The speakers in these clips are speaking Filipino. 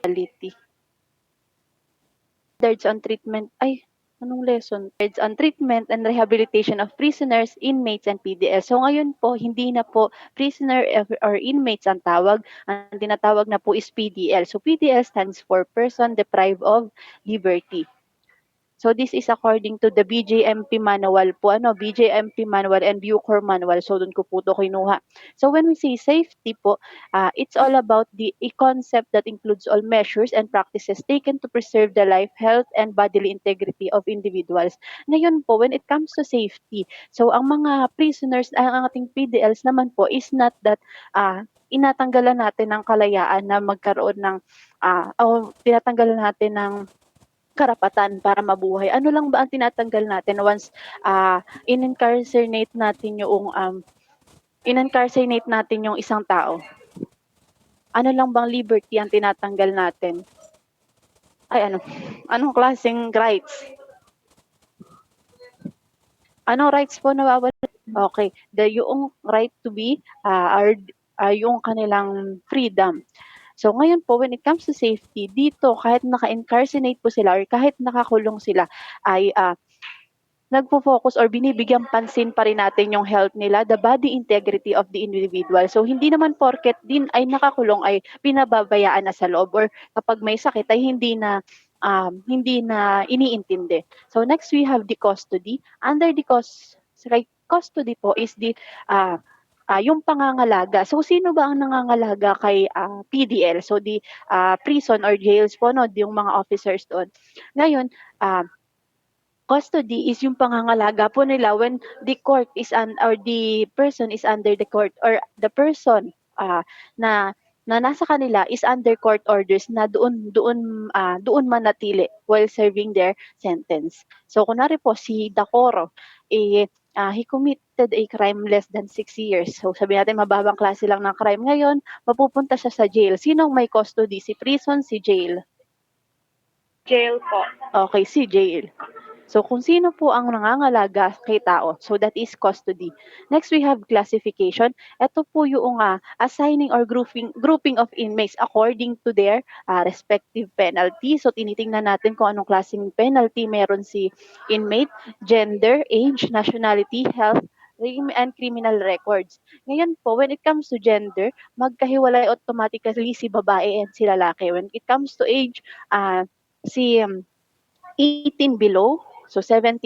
modality. Standards on treatment, anong lesson? Standards on treatment and rehabilitation of prisoners, inmates, and PDL. So ngayon po, hindi na po prisoner or inmates ang tawag. Ang tinatawag na po is PDL. So PDL stands for Person Deprived of Liberty. So this is according to the BJMP manual po, BJMP manual and Bucor manual. So doon ko po ito kinuha. So when we say safety po, it's all about a concept that includes all measures and practices taken to preserve the life, health, and bodily integrity of individuals. Ngayon po, when it comes to safety, so ang mga prisoners, ang ating PDLs naman po is not that inatanggalan natin ng kalayaan na magkaroon ng, o tinatanggalan natin ng karapatan para mabuhay. Ano lang ba ang tinatanggal natin once in-incarcerate natin yung isang tao? Ano lang bang liberty ang tinatanggal natin? Anong klaseng rights? Anong rights po nawawala? Okay, yung right to be yung kanilang freedom. So ngayon po, when it comes to safety, dito kahit naka-incarcerate po sila or kahit nakakulong sila, ay nagfo-focus or binibigyang pansin pa rin natin yung health nila, the body integrity of the individual. So hindi naman porket din ay nakakulong ay pinababayaan na sa loob or kapag may sakit ay hindi na iniintindi. So next we have the custody. Under the custody po is yung pangangalaga. So sino ba ang nangangalaga kay PDL? So the prison or jails po, no, yung mga officers doon. Ngayon, custody is yung pangangalaga po nila when the court is or the person is under the court or the person na nasa kanila is under court orders na doon manatili while serving their sentence. So kunwari po si Dakoro, he committed a crime less than 6 years. So sabi natin mababang klase lang ng crime ngayon, mapupunta siya sa jail. Sinong may custody? Si prison, si jail? Jail po. Okay, si jail. So kung sino po ang nangangalaga kay tao, so that is custody. Next we have classification. Ito po yung assigning or grouping of inmates according to their respective penalty. So tinitingnan natin kung anong klaseng penalty meron si inmate, gender, age, nationality, health, and criminal records. Ngayon po, when it comes to gender, magkahiwalay automatically si babae and si lalaki. When it comes to age, si 18 below, so 17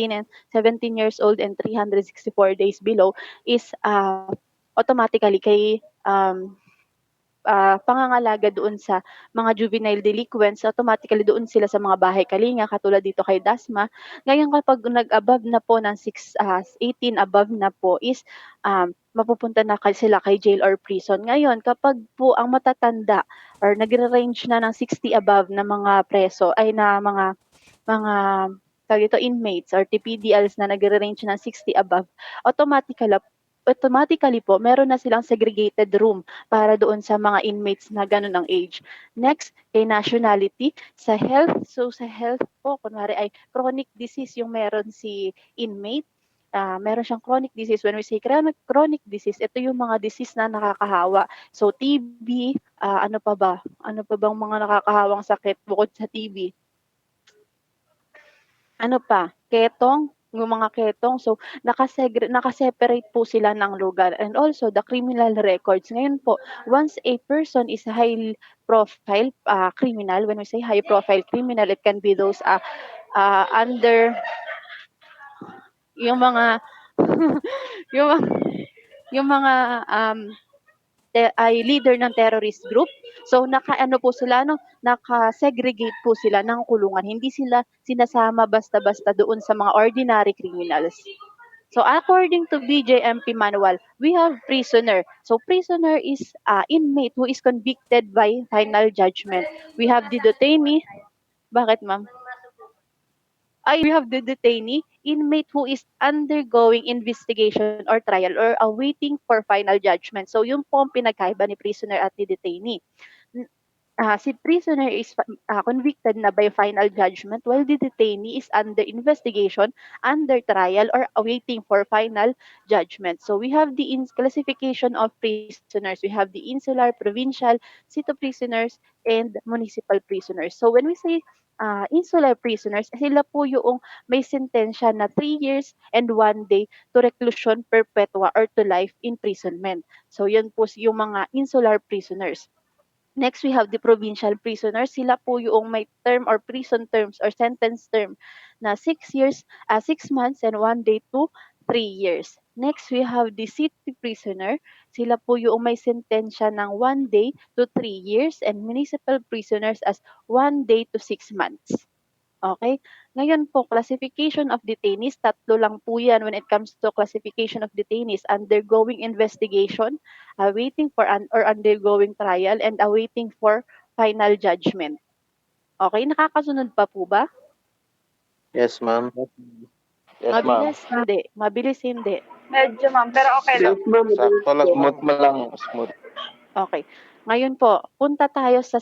years old and 364 days below is automatically kay pangangalaga doon sa mga juvenile delinquents, automatically doon sila sa mga bahay kalinga katulad dito kay Dasma. Ngayon kapag nag-above na po ng 18 above na po is mapupunta na sila kay jail or prison. Ngayon kapag po ang matatanda or nagre-range na ng 60 above na mga preso ay na mga inmates or TPDLs na nagre-range ng 60 above, automatically po, meron na silang segregated room para doon sa mga inmates na ganun ang age. Next, kay nationality, sa health. So sa health po, kunwari ay chronic disease yung meron si inmate. Meron siyang chronic disease. When we say chronic disease, ito yung mga disease na nakakahawa. So TB, ano pa ba? Ano pa bang mga nakakahawang sakit bukod sa TB? Ano pa? Ketong, yung mga ketong. So, nakaseparate po sila ng lugar. And also, the criminal records. Ngayon po, once a person is a high profile criminal, when we say high profile criminal, it can be those under yung mga yung mga ay leader ng terrorist group. So naka-ano po sila, naka-segregate po sila ng kulungan. Hindi sila sinasama basta-basta doon sa mga ordinary criminals. So according to BJMP manual, we have prisoner. So prisoner is inmate who is convicted by final judgment. We have the detainee. Bakit, ma'am? We have the detainee, inmate who is undergoing investigation or trial or awaiting for final judgment. So yun po ang pinagkaiba ni prisoner at ni detainee. si prisoner is convicted na by final judgment while the detainee is under investigation, under trial, or awaiting for final judgment. So we have the classification of prisoners. We have the insular, provincial, city prisoners, and municipal prisoners. So when we say insular prisoners, sila po yung may sentensya na 3 years and 1 day to reclusion perpetua or to life imprisonment. So yun po yung mga insular prisoners. Next, we have the provincial prisoners. Sila po yung may term or prison terms or sentence term na 6 years, 6 months and 1 day to 3 years. Next, we have the city prisoner. Sila po yung may sentensya ng 1 day to 3 years and municipal prisoners as 1 day to 6 months. Okay? Ngayon po, classification of detainees, tatlo lang po yan when it comes to classification of detainees: undergoing investigation, awaiting for or undergoing trial, and awaiting for final judgment. Okay, nakakasunod pa po ba? Yes, ma'am. Yes, ma'am. Mabilis, hindi. Mabilis, hindi. Medyo ma'am, pero okay lang. Yes, ma'am. Sakto lang, smooth mo lang, smooth. Okay. Ngayon po, punta tayo sa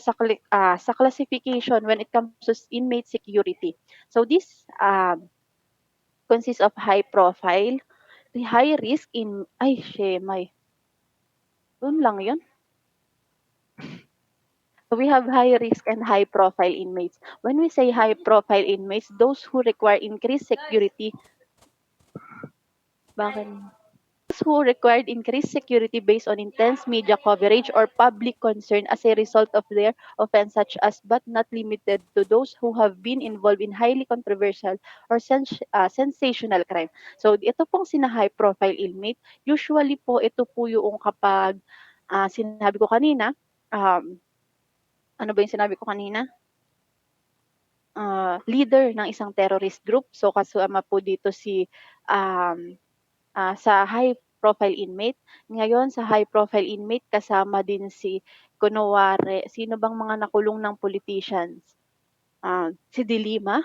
classification when it comes to inmate security. So this consists of high profile, the high risk in ay shemay. Doon lang 'yun. So we have high risk and high profile inmates. When we say high profile inmates, those who require increased security, bakit? Those who required increased security based on intense media coverage or public concern as a result of their offense, such as but not limited to those who have been involved in highly controversial or sensational crime. So ito pong sina high profile inmate, usually po ito po yung kapag sinabi ko kanina, ano ba yung sinabi ko kanina? Leader ng isang terrorist group. So kasama po dito si um, sa high profile inmate. Ngayon sa high profile inmate kasama din si kunwari, sino bang mga nakulong ng politicians? Si Dilima.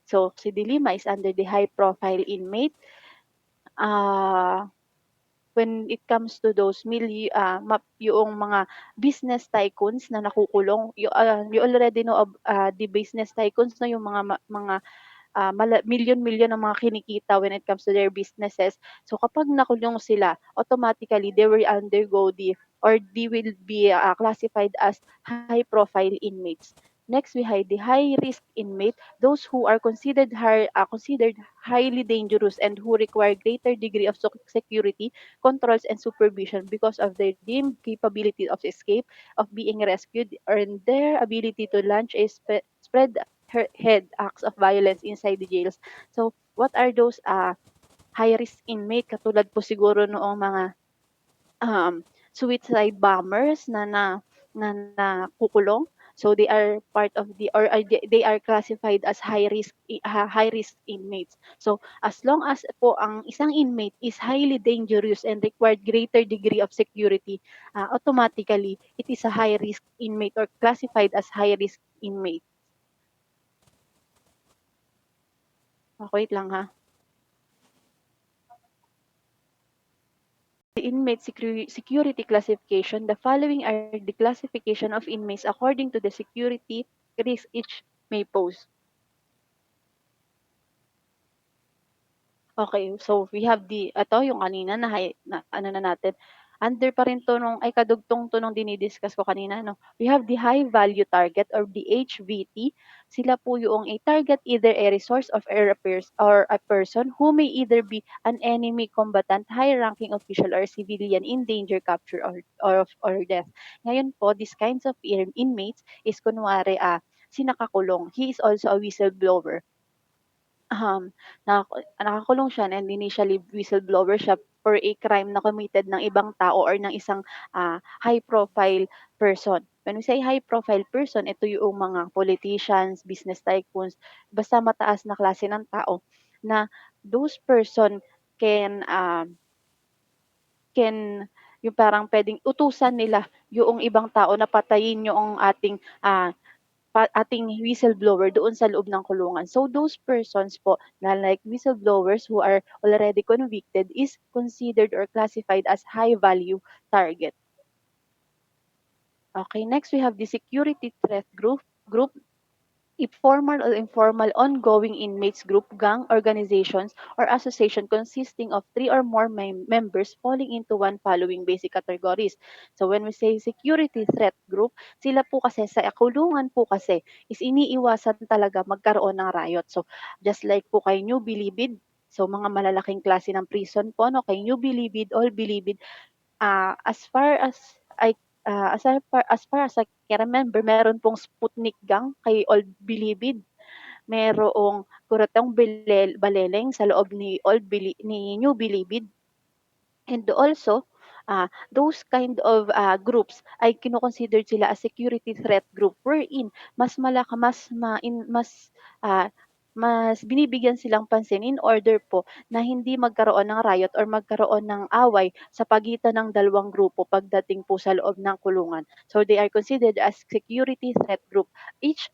So si Dilima is under the high profile inmate. When it comes to those yung mga business tycoons na nakukulong, you already know of the business tycoons na yung mga milyon-milyon ang mga kinikita when it comes to their businesses. So kapag nakulong sila, automatically they will undergo they will be classified as high profile inmates. Next, we have the high risk inmate, those who are considered highly dangerous and who require greater degree of security, controls, and supervision because of their deemed capability of escape, of being rescued, or their ability to launch a spread head acts of violence inside the jails. So, what are those high-risk inmate? Katulad po siguro noong mga suicide bombers na kukulong. So they are part of they are classified as high risk inmates. So as long as po ang isang inmate is highly dangerous and required greater degree of security, automatically it is a high risk inmate or classified as high risk inmate. Wait lang ha. The inmate security classification, the following are the classification of inmates according to the security risk each may pose. Okay, so we have ito yung kanina na ano na natin, under pa rin 'to kadugtong 'to nung dinidiscuss ko kanina 'no. We have the high value target or the HVT. Sila po yung a target either a resource of or a person who may either be an enemy combatant, high-ranking official, or civilian in danger, capture, or death. Ngayon po, these kinds of inmates is kunwari, sinakakulong. He is also a whistleblower. um, nakakulong siya and initially whistleblower siya for a crime na committed ng ibang tao or ng isang high profile person. When we say high profile person, ito yung mga politicians, business tycoons, basta mataas na klase ng tao na those person can can yung parang pwedeng utusan nila yung ibang tao na patayin yung ating whistleblower doon sa loob ng kulungan. So those persons po na like whistleblowers who are already convicted is considered or classified as high value target. Okay, next we have the security threat group. If formal or informal ongoing inmates group, gang, organizations, or association consisting of three or more members falling into one following basic categories. So when we say security threat group, sila po kasi sa kulungan po kasi is iniiwasan talaga magkaroon ng riot. So just like po kay New Bilibid, so mga malalaking klase ng prison po, no, kay New Bilibid, All Bilibid, as far as I as far as I can remember, meron pong Sputnik Gang kay Old Bilibid, merong Kuratong Baleleng sa loob ni New Bilibid. And also, those kind of groups ay kino-consider sila as security threat group wherein mas malaka mas ma in ah, mas binibigyan silang pansin in order po na hindi magkaroon ng riot or magkaroon ng away sa pagitan ng dalawang grupo pagdating po sa loob ng kulungan. So they are considered as security threat group. Each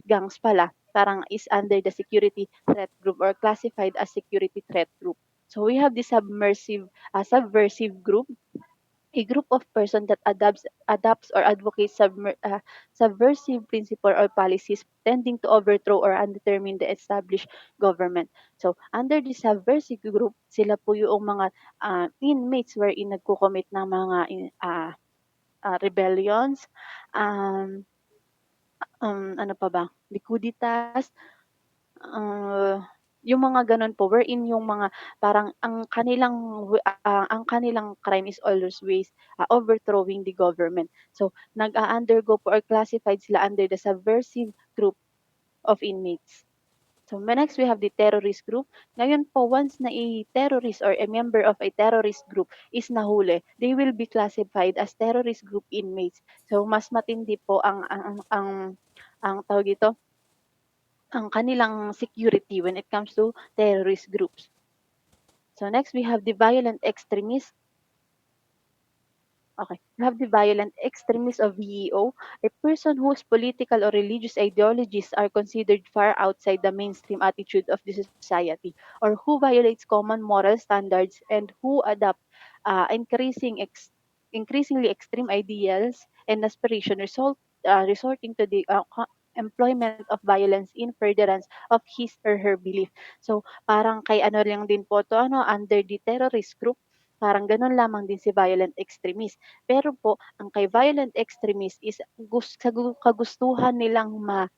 gangs pala parang is under the security threat group or classified as security threat group. So we have the subversive group, a group of person that adopts or advocates subversive principle or policies tending to overthrow or undermine the established government. So under the subversive group, sila po yung mga inmates wherein nagko-commit ng mga rebellions, um, ano pa ba, likuditas, Ah, yung mga gano'n po wherein yung mga parang ang kanilang crime is always overthrowing the government. So, nag-a-undergo po or classified sila under the subversive group of inmates. So, next we have the terrorist group. Ngayon po, once na a terrorist or a member of a terrorist group is nahuli, they will be classified as terrorist group inmates. So, mas matindi po ang tawag dito, ang kanilang security when it comes to terrorist groups. So next we have the violent extremists. Okay. We have the violent extremists of VEO, a person whose political or religious ideologies are considered far outside the mainstream attitude of the society, or who violates common moral standards and who adopt increasingly extreme ideals and aspiration, resorting to the employment of violence in furtherance of his or her belief. So, parang kay ano lang din po to, ano, under the terrorist group, parang ganun lamang din si violent extremist. Pero po, ang kay violent extremist is kagustuhan nilang ma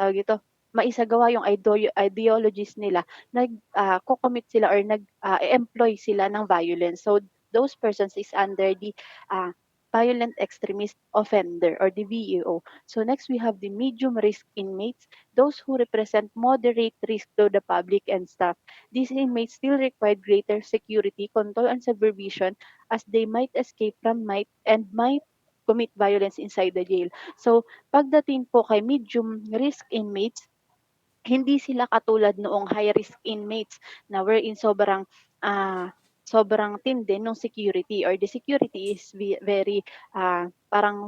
tawag dito, maisagawa yung ideologies nila, co-commit sila or employ sila ng violence. So those persons is under the uh, violent extremist offender or the VEO. So next we have the medium risk inmates, those who represent moderate risk to the public and staff. These inmates still require greater security, control, and supervision as they might escape from might commit violence inside the jail. So, pagdating po kay medium risk inmates, hindi sila katulad noong high risk inmates na wherein sobrang tindi nung security or the security is very parang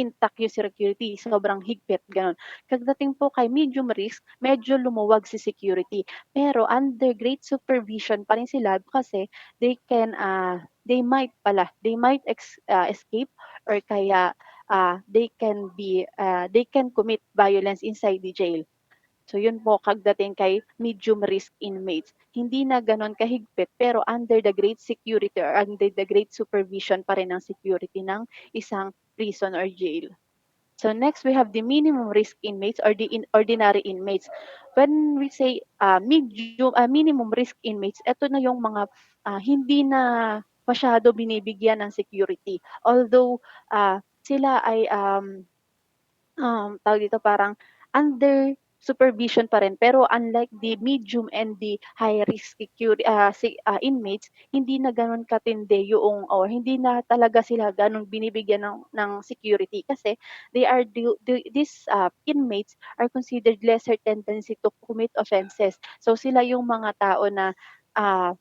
intact yung security, sobrang higpit, gano'n. Pagdating po kay medium risk, medyo lumuwag si security. Pero under great supervision pa rin sila kasi they might escape or kaya they can commit violence inside the jail. So yun po pagdating kay medium risk inmates. Hindi na gano'n kahigpit pero under the great security or under the great supervision pa rin ng security ng isang prison or jail. So next we have the minimum risk inmates or the ordinary inmates. When we say minimum risk inmates, ito na yung mga hindi na masyado binibigyan ng security. Although sila ay tawag dito, parang under supervision pa rin. Pero unlike the medium and the high risk inmates, hindi na gano'n katindi yung or hindi na talaga sila gano'n binibigyan ng security kasi these inmates are considered lesser tendency to commit offenses. So sila yung mga tao na ah,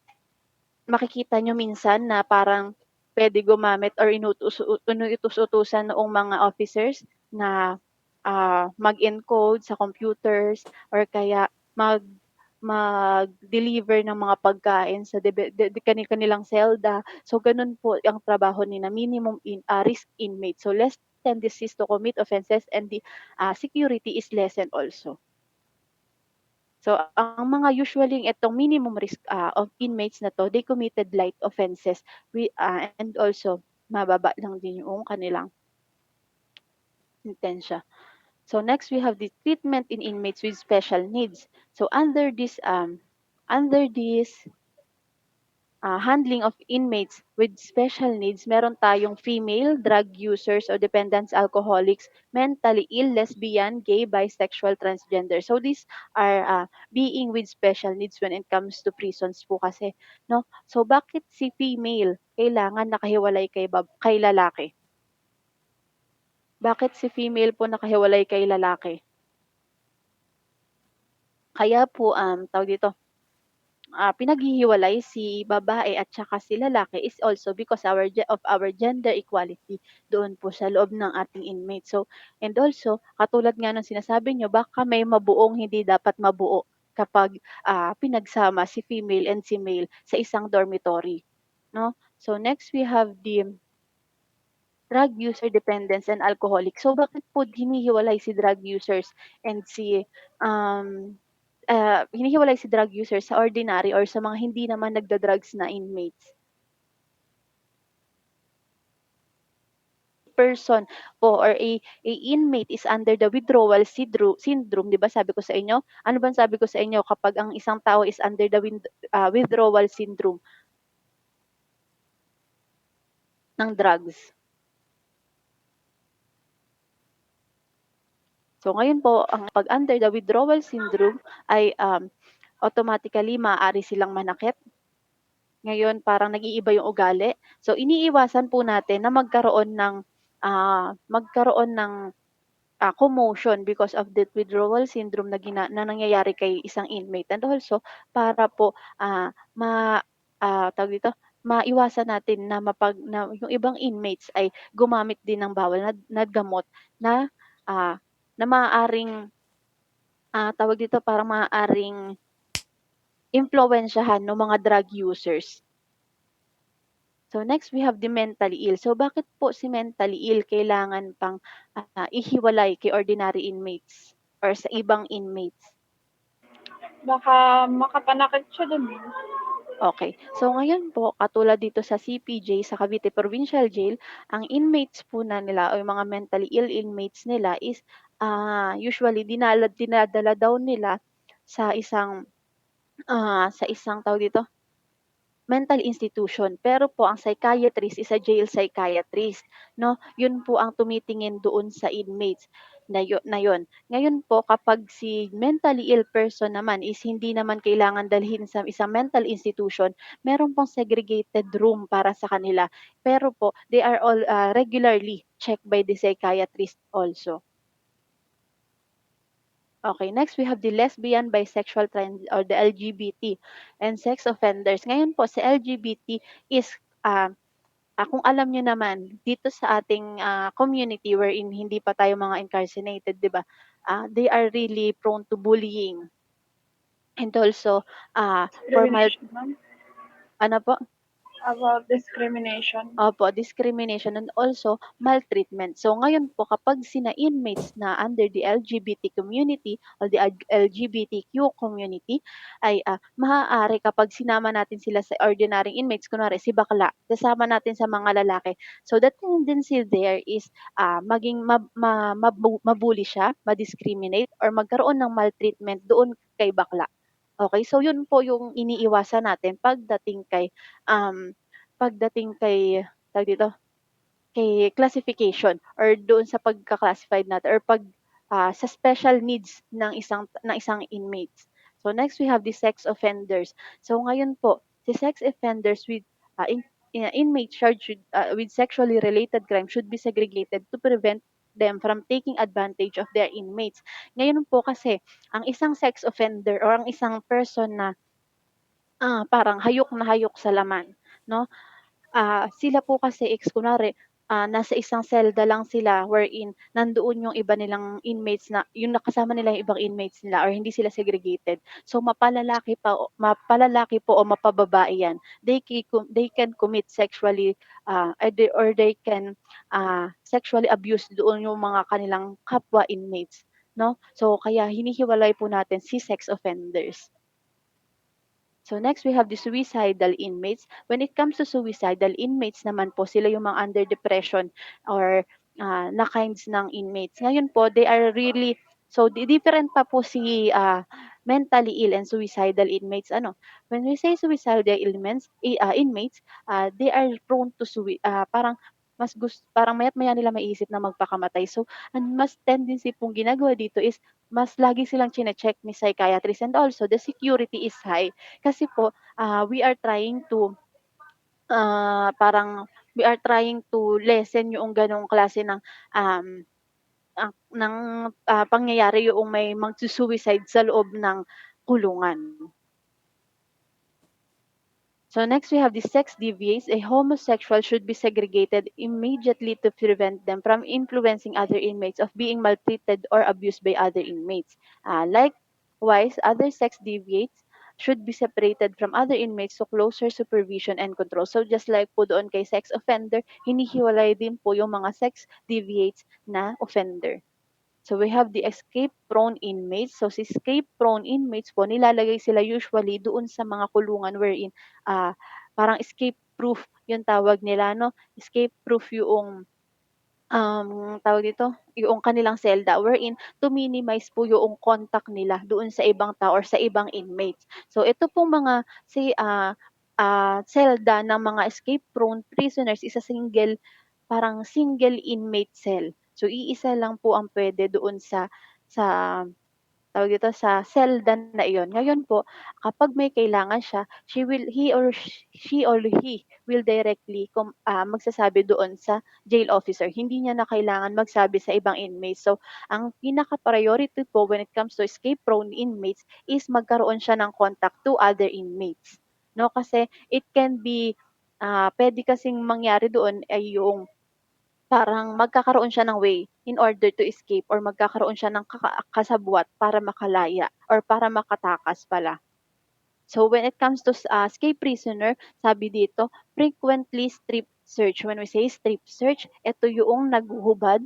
makikita nyo minsan na parang pwede gumamit or inutos-utusan noong mga officers na mag-encode sa computers or kaya mag-deliver ng mga pagkain sa kanilang selda. So ganun po ang trabaho ni na minimum risk inmate. So less tendencies to commit offenses and the security is lessened also. So ang mga usually itong minimum risk of inmates na to, they committed light offenses and also mababa lang din yung kanilang intensya. So next we have the treatment in inmates with special needs. So under this handling of inmates with special needs, meron tayong female drug users o dependents, alcoholics, mentally ill, lesbian, gay, bisexual, transgender. So these are being with special needs when it comes to prisons po kasi, no? So bakit si female kailangan nakahiwalay kay lalaki? Bakit si female po nakahiwalay kay lalaki? Kaya po tawag dito, pinaghihiwalay si babae at saka si lalaki is also because of our gender equality doon po sa loob ng ating inmate. So, and also, katulad nga ng sinasabi nyo, baka may mabuong hindi dapat mabuo kapag pinagsama si female and si male sa isang dormitory. No? So, next we have the drug user dependence and alcoholic. So, bakit po hinihiwalay si drug users and um, hinihiwalay si drug users sa ordinary or sa mga hindi naman nagda-drugs na inmates? Person po or a inmate is under the withdrawal syndrome, 'di ba sabi ko sa inyo? Ano bang sabi ko sa inyo kapag ang isang tao is under the withdrawal syndrome ng drugs? So ngayon po, ang pag under the withdrawal syndrome ay automatically maaari silang manakit. Ngayon parang nag-iiba yung ugali. So iniiwasan po natin na magkaroon ng commotion because of the withdrawal syndrome na nangyayari kay isang inmate, and also para po tawag dito, maiwasan natin na yung ibang inmates ay gumamit din ng bawal na gamot na ah, na maaaring tawag dito, parang maaaring impluwensyahan ng mga drug users. So next we have the mentally ill. So bakit po si mentally ill kailangan pang ihiwalay kay ordinary inmates or sa ibang inmates? Baka makapanakit siya dun eh. Okay. So ngayon po, katulad dito sa CPJ, sa Cavite Provincial Jail, ang inmates po na nila o yung mga mentally ill inmates nila is usually dinadala daw nila sa isang tawag dito, mental institution. Pero po ang psychiatrist is a jail psychiatrist, no? Yun po ang tumitingin doon sa inmates na yun. Ngayon po kapag si mentally ill person naman is hindi naman kailangan dalhin sa isang mental institution, meron pong segregated room para sa kanila. Pero po they are all regularly checked by the psychiatrist also. Okay, next we have the lesbian, bisexual, trans or the LGBT and sex offenders. Ngayon po sa LGBT is kung alam niyo naman dito sa ating community wherein hindi pa tayo mga incarcerated, 'di ba? They are really prone to bullying and also formal Discrimination, ma'am. ano po? About discrimination. Opo, discrimination and also maltreatment. So ngayon po kapag sina inmates na under the LGBT community or the LGBTQ community ay maaari kapag sinama natin sila sa ordinary inmates, kunwari si bakla, kasama natin sa mga lalaki. So the tendency there is maging mabully siya, ma-discriminate or magkaroon ng maltreatment doon kay bakla. Okay, so yun po yung iniiwasan natin um, tawag dito, kay classification or doon sa pagka-classified natin or sa special needs ng isang inmates. So next we have the sex offenders. So ngayon po, si sex offenders with inmates charged with sexually related crime should be segregated to prevent them from taking advantage of their inmates. Ngayon po kasi, ang isang sex offender or ang isang person na parang hayok na hayok sa laman, no? Sila po kasi kunwari, nasa isang selda lang sila wherein nandoon yung iba nilang inmates na yung nakasama nila yung ibang inmates nila or hindi sila segregated. So mapalalaki po o mapababae yan. They can commit sexually or they can sexually abuse doon yung mga kanilang kapwa inmates, no? So kaya hinihiwalay po natin si sex offenders. So next, we have the suicidal inmates. When it comes to suicidal inmates naman po, sila yung mga under depression or na kinds ng inmates. Ngayon po, they are really, so different pa po si mentally ill and suicidal inmates. Ano? When we say suicidal inmates, they are prone to parang parang mayat maya nila maiisip na magpakamatay. So, ang mas tendency pong ginagawa dito is mas lagi silang chine-check ni psychiatrist and also the security is high kasi po, we are trying to, parang we are trying to lessen yung gano'ng klase ng, pangyayari yoong may magsu-suicide sa loob ng kulungan. So next we have the sex deviates. A homosexual should be segregated immediately to prevent them from influencing other inmates of being maltreated or abused by other inmates. Likewise, other sex deviates should be separated from other inmates to closer supervision and control. So just like po doon kay sex offender, hinihiwalay din po yung mga sex deviates na offender. So we have the escape-prone inmates. So si escape-prone inmates po, nilalagay sila usually doon sa mga kulungan wherein parang escape-proof yung tawag nila, no? Escape-proof yung tawag dito, yung kanilang selda wherein to minimize po yung contact nila doon sa ibang tao or sa ibang inmates. So ito pong mga selda ng mga escape-prone prisoners is a single inmate cell. So iisa lang po ang pwede doon sa tawag dito, sa selda na iyon. Ngayon po, kapag may kailangan siya, she or he will directly magsasabi doon sa jail officer. Hindi niya na kailangan magsabi sa ibang inmates. So, ang pinaka-priority po when it comes to escape-prone inmates is magkaroon siya ng contact to other inmates. No, kasi it can be pwede kasing mangyari doon ay yung parang magkakaroon siya ng way in order to escape or magkakaroon siya ng kasabwat para makalaya or para makatakas pala. So when it comes to escape prisoner, sabi dito, frequently strip search. When we say strip search, ito yung naghuhubad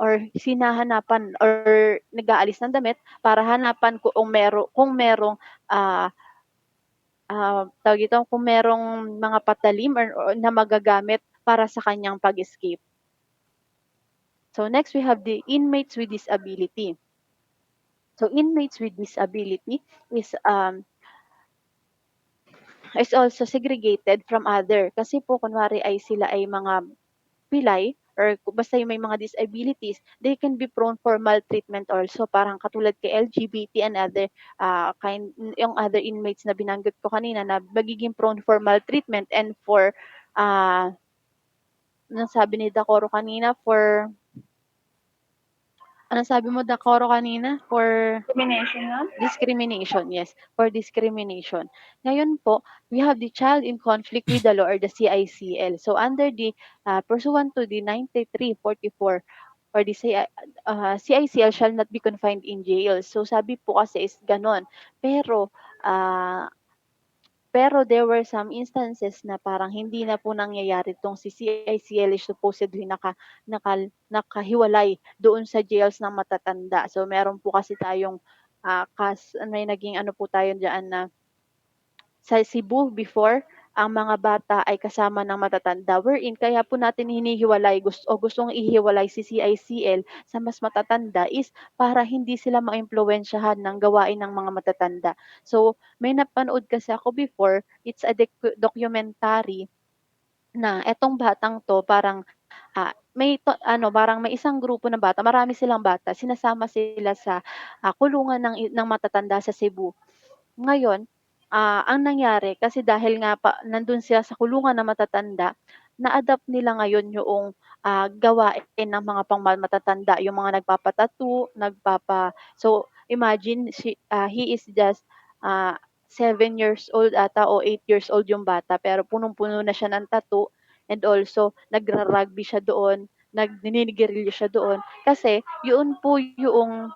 or sinahanapan or nag-aalis ng damit para hanapan kung merong ah, tawag dito, kung merong mga patalim or na magagamit para sa kanyang pag-escape. So next we have the inmates with disability. So inmates with disability is also segregated from other kasi po kunwari ay sila ay mga pilay or basta yung may mga disabilities, they can be prone for maltreatment also. Parang katulad kay LGBT and other yung other inmates na binanggit ko kanina na magiging prone for maltreatment and for anong sabi ni Dakoro kanina for anong sabi mo Dakoro kanina for Discrimination na? discrimination, yes, for discrimination. Ngayon po, we have the child in conflict with the law or the CICL. So under the pursuant to the 9344 or the CICL shall not be confined in jail. So sabi po kasi is ganon. Pero ah, pero there were some instances na parang hindi na po nangyayari tong si CICL is supposedly nakahiwalay doon sa jails ng matatanda. So meron po kasi tayong may naging ano po tayo diyan na sa Cebu before ang mga bata ay kasama ng matatanda wherein kaya po natin hinihiwalay gustong ihiwalay si CICL sa mas matatanda is para hindi sila maimpluwensyahan ng gawain ng mga matatanda. So, may napanood kasi ako before, it's a documentary na etong batang 'to parang, parang may isang grupo ng bata, marami silang bata, sinasama sila sa, kulungan ng matatanda sa Cebu. Ngayon, ang nangyari kasi dahil nga nandun sila sa kulungan ng matatanda, na-adapt nila ngayon yoong, gawain ng mga matatanda, yung mga nagpapa-tattoo, so imagine he is just, 7 years old ata o 8 years old yung bata pero punong-puno na siya ng tattoo. and also nagra-rugby siya doon, naninigarilyo siya doon. Kasi yun po yung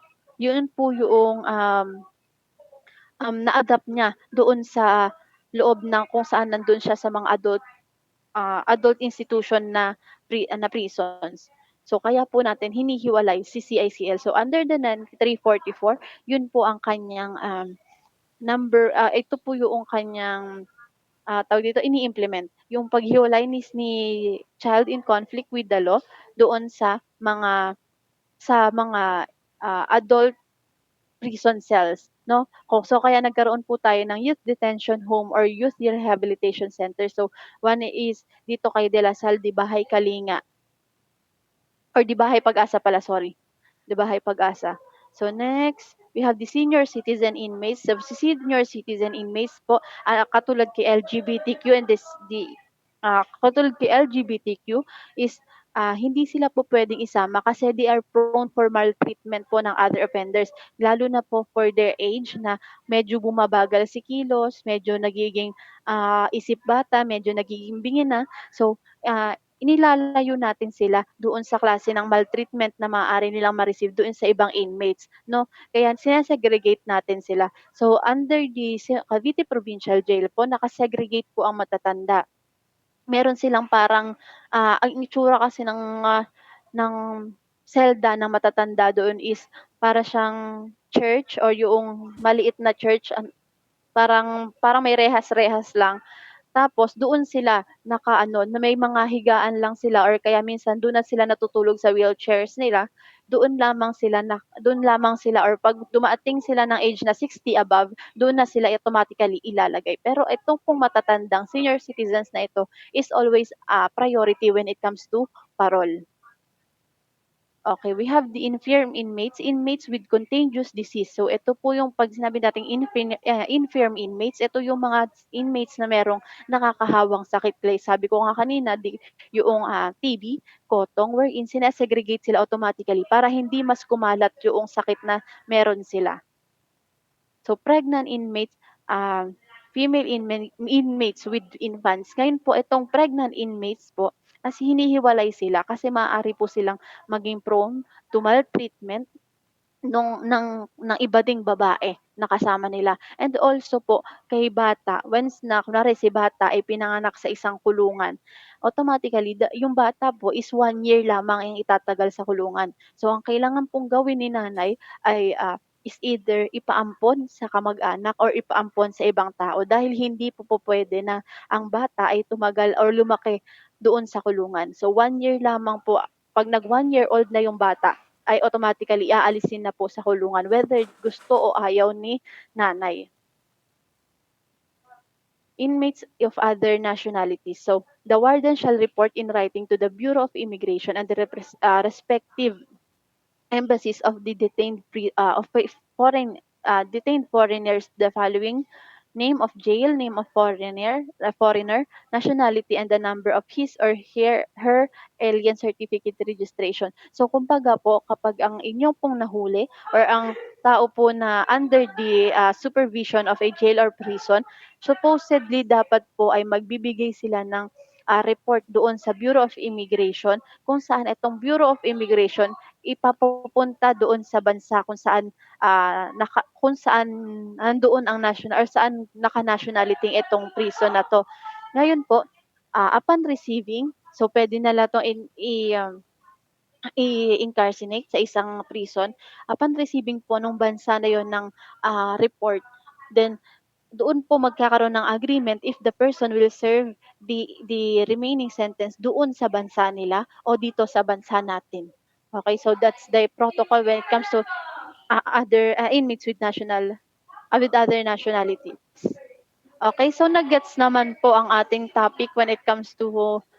na-adapt niya doon sa loob ng kung saan nandun siya sa mga adult institution na prisons. So kaya po natin hinihiwalay si CICL. So under the 344, yun po ang kanyang ito po yung kanyang tawag dito, ini-implement yung paghiwalay ni child in conflict with the law doon sa mga adult prison cells, no? So kaya nagkaroon po tayo ng youth detention home or youth rehabilitation center. So one is dito kay De La Salle, di Bahay Kalinga, or di Bahay Pag-asa pala, sorry. Di Bahay Pag-asa. So next, we have the senior citizen inmates. So si senior citizen inmates po, katulad kay LGBTQ and katulad kay LGBTQ is hindi sila po pwedeng isama kasi they are prone for maltreatment po ng other offenders. Lalo na po for their age na medyo bumabagal si kilos, medyo nagiging isip bata, medyo nagiging bingi na. So, inilalayo natin sila doon sa klase ng maltreatment na maaari nilang ma-receive doon sa ibang inmates, no? Kaya sinasegregate natin sila. So, under the Cavite Provincial Jail po, nakasegregate po ang matatanda. Meron silang parang, ang itsura kasi ng selda ng matatanda doon is para siyang church or yung maliit na church, parang parang may rehas-rehas lang. Tapos doon sila nakaano, na may mga higaan lang sila or kaya minsan doon na sila natutulog sa wheelchairs nila. Doon lamang sila or 'pag dumating sila ng age na 60 above, doon na sila automatically ilalagay. Pero itong pong matatandang senior citizens na ito is always priority when it comes to parole. Okay, we have the infirm inmates, inmates with contagious disease. So ito po yung 'pag sinabi nating infirm inmates, ito yung mga inmates na merong nakakahawang sakit. Like sabi ko nga kanina, yung TB, kotong, wherein sina-segregate sila automatically para hindi mas kumalat yung sakit na meron sila. So pregnant inmates, female inmates with infants. Ngayon po itong pregnant inmates po, hinihiwalay sila kasi maaari po silang maging prone to maltreatment ng iba ding babae na kasama nila. And also po kay bata, once na kunwari si bata ay pinanganak sa isang kulungan, automatically yung bata po is 1 year lamang ang itatagal sa kulungan. So ang kailangan pong gawin ni nanay ay is either ipaampon sa kamag-anak or ipaampon sa ibang tao dahil hindi po pwede na ang bata ay tumagal or lumaki doon sa kulungan. So 1 year lamang po, 'pag nag 1 year old na yung bata, ay automatically aalisin na po sa kulungan whether gusto o ayaw ni nanay. Inmates of other nationalities. So, the warden shall report in writing to the Bureau of Immigration and the respective embassies of the detained foreigners the following: name of jail, name of foreigner, nationality, and the number of his or her alien certificate registration. So kumbaga po, kapag ang inyong pong nahuli or ang tao po na under the supervision of a jail or prison, supposedly dapat po ay magbibigay sila ng report doon sa Bureau of Immigration, kung saan itong Bureau of Immigration ipapupunta doon sa bansa kung saan nandoon ang national or saan naka-nationality itong prison na 'to. Ngayon po, upon receiving, so puwede nila 'to i-incarcerate sa isang prison. Upon receiving po nung bansa na yon ng report, then doon po magkakaroon ng agreement if the person will serve the remaining sentence doon sa bansa nila o dito sa bansa natin. Okay, so that's the protocol when it comes to other inmates with other nationalities. Okay, so nag-gets naman po ang ating topic when it comes to